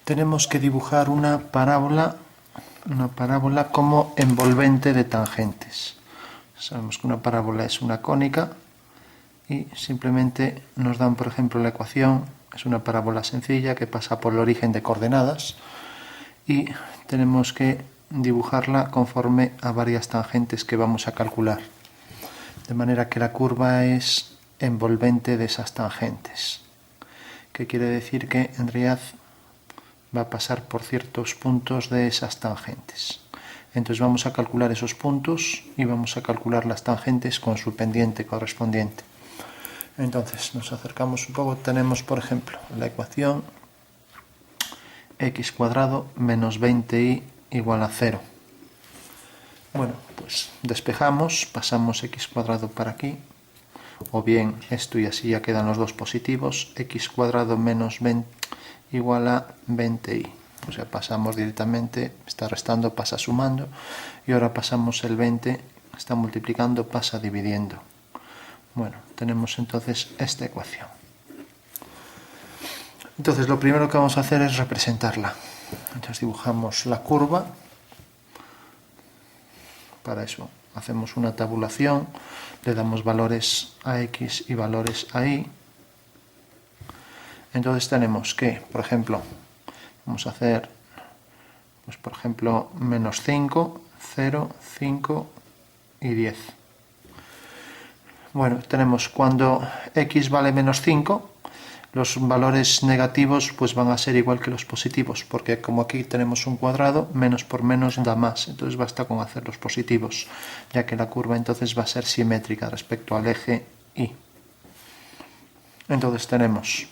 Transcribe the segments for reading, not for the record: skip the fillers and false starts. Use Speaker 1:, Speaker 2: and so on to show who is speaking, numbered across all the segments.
Speaker 1: tenemos que dibujar una parábola como envolvente de tangentes. Sabemos que una parábola es una cónica y simplemente nos dan, por ejemplo, la ecuación. Es una parábola sencilla que pasa por el origen de coordenadas y tenemos que dibujarla conforme a varias tangentes que vamos a calcular, de manera que la curva es envolvente de esas tangentes, que quiere decir que en realidad va a pasar por ciertos puntos de esas tangentes. Entonces vamos a calcular esos puntos y vamos a calcular las tangentes con su pendiente correspondiente. Entonces nos acercamos un poco. Tenemos, por ejemplo, la ecuación x cuadrado menos 20y igual a 0. Bueno, pues despejamos, pasamos x cuadrado para aquí, o bien esto y así ya quedan los dos positivos. X cuadrado menos 20 igual a 20y. O sea, pasamos directamente, está restando, pasa sumando, y ahora pasamos el 20, está multiplicando, pasa dividiendo. Bueno, tenemos entonces esta ecuación. Entonces lo primero que vamos a hacer es representarla. Entonces dibujamos la curva. Para eso hacemos una tabulación, le damos valores a x y valores a y. Entonces tenemos que, por ejemplo, vamos a hacer, pues por ejemplo, menos 5, 0, 5 y 10. Bueno, tenemos cuando x vale menos 5, los valores negativos pues van a ser igual que los positivos, porque como aquí tenemos un cuadrado, menos por menos da más, entonces basta con hacer los positivos, ya que la curva entonces va a ser simétrica respecto al eje y. Entonces tenemos,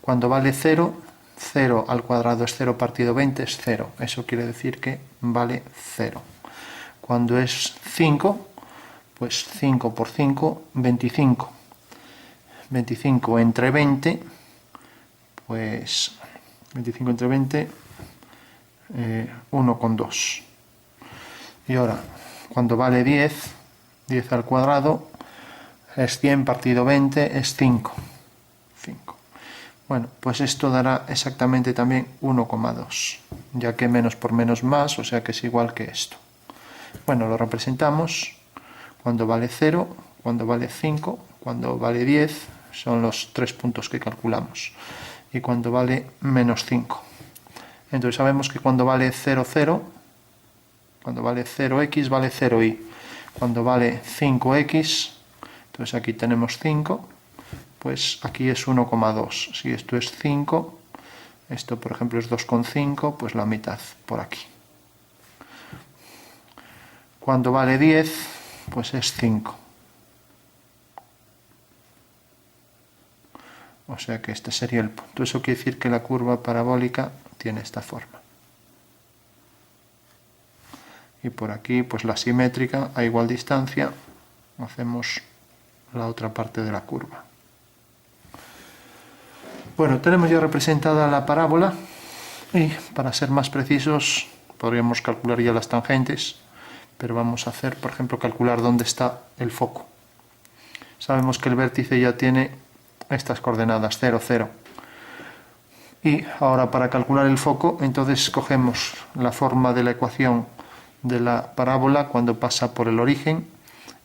Speaker 1: cuando vale 0, 0 al cuadrado es 0 partido 20 es 0, eso quiere decir que vale 0. Cuando es 5, pues 5 por 5, 25. 25 entre 20, pues 25 entre 20, 1,2. Y ahora, cuando vale 10, 10 al cuadrado es 100 partido 20, es 5. 5. Bueno, pues esto dará exactamente también 1,2, ya que menos por menos más, o sea que es igual que esto. Bueno, lo representamos cuando vale 0, cuando vale 5, cuando vale 10, son los 3 puntos que calculamos, y cuando vale menos 5. Entonces sabemos que cuando vale 0, 0, cuando vale 0x vale 0y, cuando vale 5x, entonces aquí tenemos 5, pues aquí es 1,2. Si esto es 5, esto por ejemplo es 2,5, pues la mitad por aquí. Cuando vale 10, pues es 5. O sea que este sería el punto. Eso quiere decir que la curva parabólica tiene esta forma. Y por aquí, pues la simétrica, a igual distancia, hacemos la otra parte de la curva. Bueno, tenemos ya representada la parábola y para ser más precisos podríamos calcular ya las tangentes, pero vamos a hacer, por ejemplo, calcular dónde está el foco. Sabemos que el vértice ya tiene estas coordenadas 0, 0. Y ahora para calcular el foco, entonces cogemos la forma de la ecuación de la parábola cuando pasa por el origen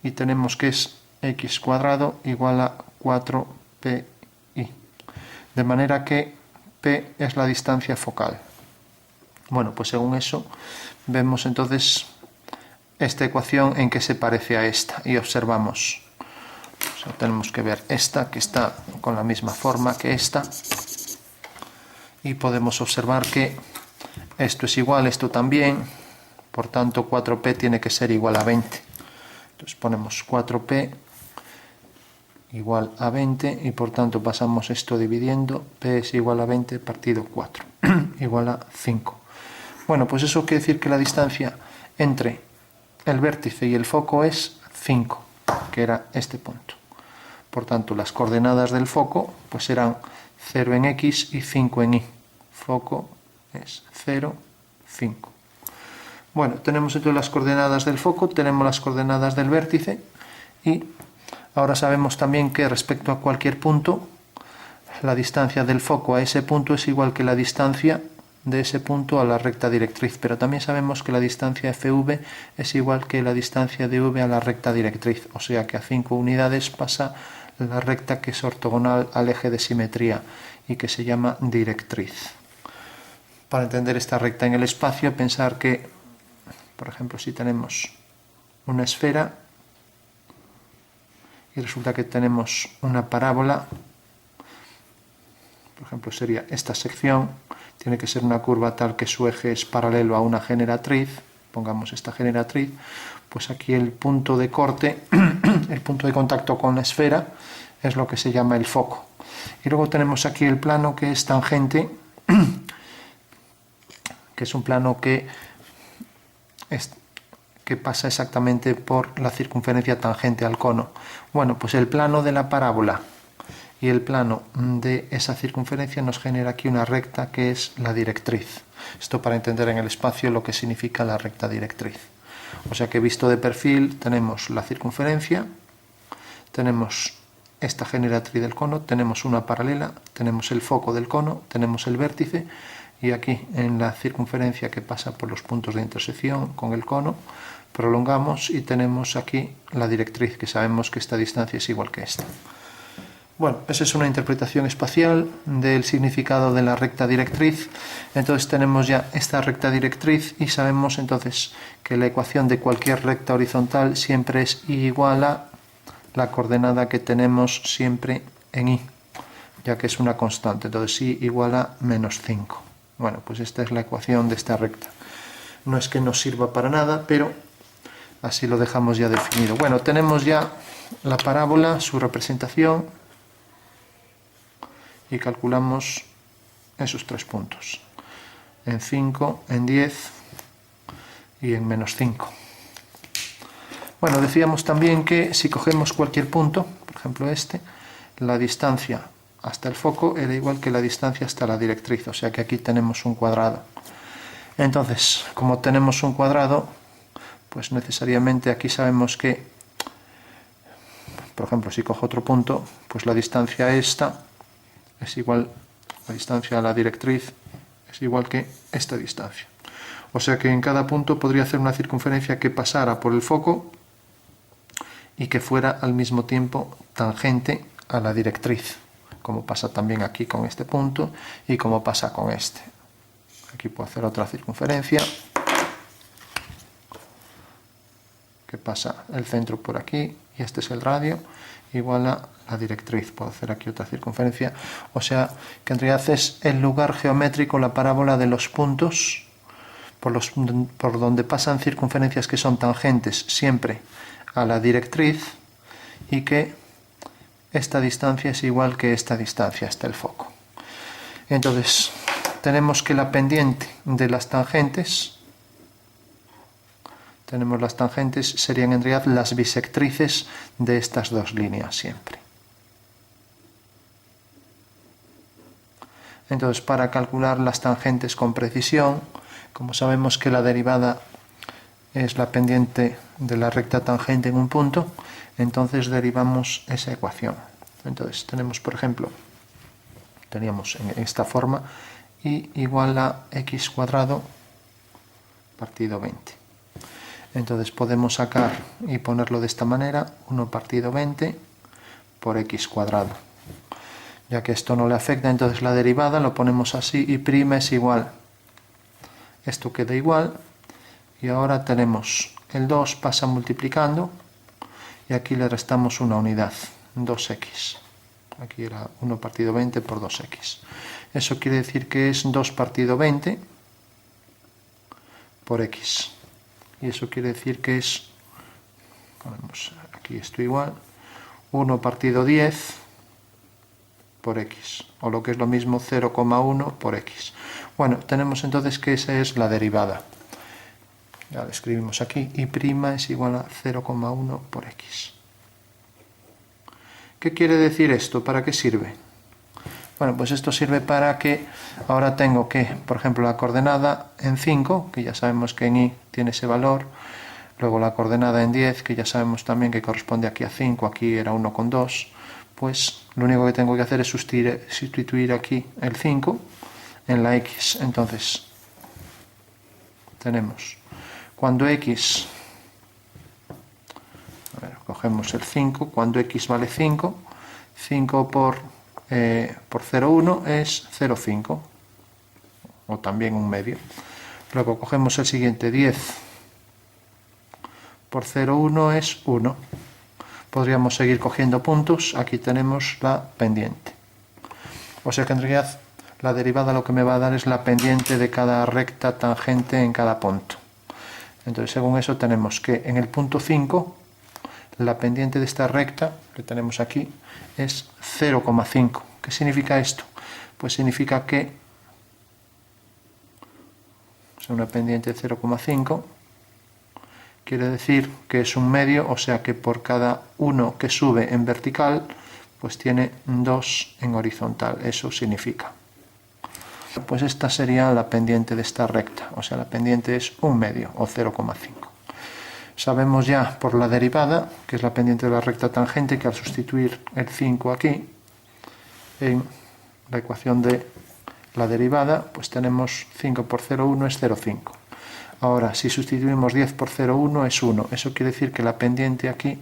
Speaker 1: y tenemos que es x cuadrado igual a 4pi. De manera que p es la distancia focal. Bueno, pues según eso vemos entonces esta ecuación en qué se parece a esta y observamos. O sea, tenemos que ver esta que está con la misma forma que esta y podemos observar que esto es igual, esto también, por tanto 4p tiene que ser igual a 20. Entonces ponemos 4p igual a 20 y por tanto pasamos esto dividiendo, p es igual a 20 partido 4, igual a 5. Bueno, pues eso quiere decir que la distancia entre el vértice y el foco es 5, que era este punto. Por tanto, las coordenadas del foco pues serán 0 en x y 5 en y. Foco es 0, 5. Bueno, tenemos entonces las coordenadas del foco, tenemos las coordenadas del vértice y ahora sabemos también que respecto a cualquier punto, la distancia del foco a ese punto es igual que la distancia de ese punto a la recta directriz, pero también sabemos que la distancia FV es igual que la distancia de V a la recta directriz, o sea que a 5 unidades pasa la recta que es ortogonal al eje de simetría y que se llama directriz. Para entender esta recta en el espacio, pensar que, por ejemplo, si tenemos una esfera y resulta que tenemos una parábola, por ejemplo sería esta sección, tiene que ser una curva tal que su eje es paralelo a una generatriz, pongamos esta generatriz, pues aquí el punto de corte, el punto de contacto con la esfera, es lo que se llama el foco. Y luego tenemos aquí el plano que es tangente, que es un plano que pasa exactamente por la circunferencia tangente al cono. Bueno, pues el plano de la parábola y el plano de esa circunferencia nos genera aquí una recta que es la directriz. Esto para entender en el espacio lo que significa la recta directriz. O sea que visto de perfil tenemos la circunferencia, tenemos esta generatriz del cono, tenemos una paralela, tenemos el foco del cono, tenemos el vértice y aquí en la circunferencia que pasa por los puntos de intersección con el cono prolongamos y tenemos aquí la directriz, que sabemos que esta distancia es igual que esta. Bueno, esa es una interpretación espacial del significado de la recta directriz. Entonces tenemos ya esta recta directriz y sabemos entonces que la ecuación de cualquier recta horizontal siempre es igual a la coordenada que tenemos siempre en y, ya que es una constante. Entonces y igual a menos 5. Bueno, pues esta es la ecuación de esta recta. No es que nos sirva para nada, pero así lo dejamos ya definido. Bueno, tenemos ya la parábola, su representación, y calculamos esos 3 puntos. En 5, en 10 y en menos 5. Bueno, decíamos también que si cogemos cualquier punto, por ejemplo este, la distancia hasta el foco era igual que la distancia hasta la directriz, o sea que aquí tenemos un cuadrado. Entonces, como tenemos un cuadrado, pues necesariamente aquí sabemos que, por ejemplo, si cojo otro punto, pues la distancia esta es igual, la distancia a la directriz es igual que esta distancia. O sea que en cada punto podría hacer una circunferencia que pasara por el foco y que fuera al mismo tiempo tangente a la directriz, como pasa también aquí con este punto y como pasa con este. Aquí puedo hacer otra circunferencia que pasa el centro por aquí y este es el radio, igual a la directriz. Puedo hacer aquí otra circunferencia, o sea que en realidad es el lugar geométrico, la parábola de los puntos por donde pasan circunferencias que son tangentes siempre a la directriz y que esta distancia es igual que esta distancia hasta el foco. Entonces tenemos que la pendiente de las tangentes, serían en realidad las bisectrices de estas dos líneas siempre. Entonces, para calcular las tangentes con precisión, como sabemos que la derivada es la pendiente de la recta tangente en un punto, entonces derivamos esa ecuación. Entonces tenemos, por ejemplo, teníamos en esta forma y igual a x cuadrado partido 20. Entonces podemos sacar y ponerlo de esta manera, 1 partido 20 por x cuadrado. Ya que esto no le afecta, entonces la derivada lo ponemos así y prima es igual. Esto queda igual y ahora tenemos el 2 pasa multiplicando y aquí le restamos una unidad, 2x. Aquí era 1 partido 20 por 2x. Eso quiere decir que es 2 partido 20 por x. Y eso quiere decir que es, ponemos aquí esto igual, 1 partido 10 por x, o lo que es lo mismo 0,1 por x. Bueno, tenemos entonces que esa es la derivada. Ya lo escribimos aquí, y' es igual a 0,1 por x. ¿Qué quiere decir esto? ¿Para qué sirve? Bueno, pues esto sirve para que ahora tengo que, por ejemplo, la coordenada en 5, que ya sabemos que en y tiene ese valor, luego la coordenada en 10, que ya sabemos también que corresponde aquí a 5, aquí era 1,2, pues lo único que tengo que hacer es sustituir aquí el 5 en la X. Entonces, tenemos, cuando X, a ver, cogemos el 5, cuando X vale 5, 5 por 0,1 es 0,5, o también un medio. Luego cogemos el siguiente, 10 por 0,1 es 1. Podríamos seguir cogiendo puntos, aquí tenemos la pendiente. O sea que en realidad la derivada lo que me va a dar es la pendiente de cada recta tangente en cada punto. Entonces, según eso tenemos que en el punto 5, la pendiente de esta recta que tenemos aquí es 0,5. ¿Qué significa esto? Pues significa que una pendiente de 0,5 quiere decir que es un medio, o sea que por cada 1 que sube en vertical, pues tiene 2 en horizontal. Eso significa. Pues esta sería la pendiente de esta recta, o sea, la pendiente es un medio, o 0,5. Sabemos ya por la derivada, que es la pendiente de la recta tangente, que al sustituir el 5 aquí, en la ecuación de la derivada, pues tenemos 5 por 0,1 es 0,5. Ahora, si sustituimos 10 por 0,1 es 1. Eso quiere decir que la pendiente aquí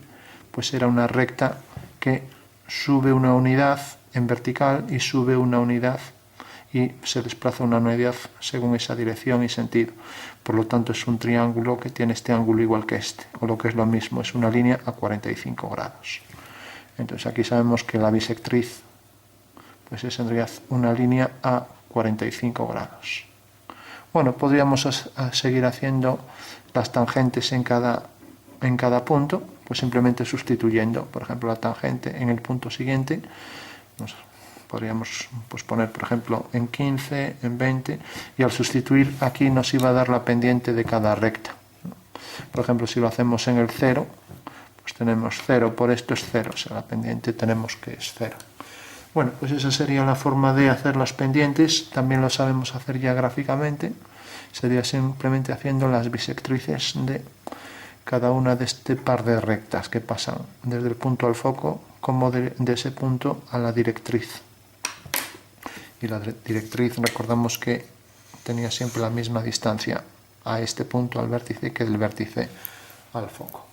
Speaker 1: pues era una recta que sube una unidad en vertical y sube una unidad y se desplaza una unidad según esa dirección y sentido. Por lo tanto, es un triángulo que tiene este ángulo igual que este, o lo que es lo mismo, es una línea a 45 grados. Entonces aquí sabemos que la bisectriz pues es en realidad una línea a 45 grados. Bueno, podríamos seguir haciendo las tangentes en cada punto, pues simplemente sustituyendo, por ejemplo, la tangente en el punto siguiente. Podríamos pues, poner, por ejemplo, en 15, en 20, y al sustituir aquí nos iba a dar la pendiente de cada recta. Por ejemplo, si lo hacemos en el 0, pues tenemos 0 por esto es 0, o sea, la pendiente tenemos que es 0. Bueno, pues esa sería la forma de hacer las pendientes. También lo sabemos hacer ya gráficamente. Sería simplemente haciendo las bisectrices de cada una de este par de rectas que pasan desde el punto al foco como de ese punto a la directriz. Y la directriz, recordamos que tenía siempre la misma distancia a este punto, al vértice, que del vértice al foco.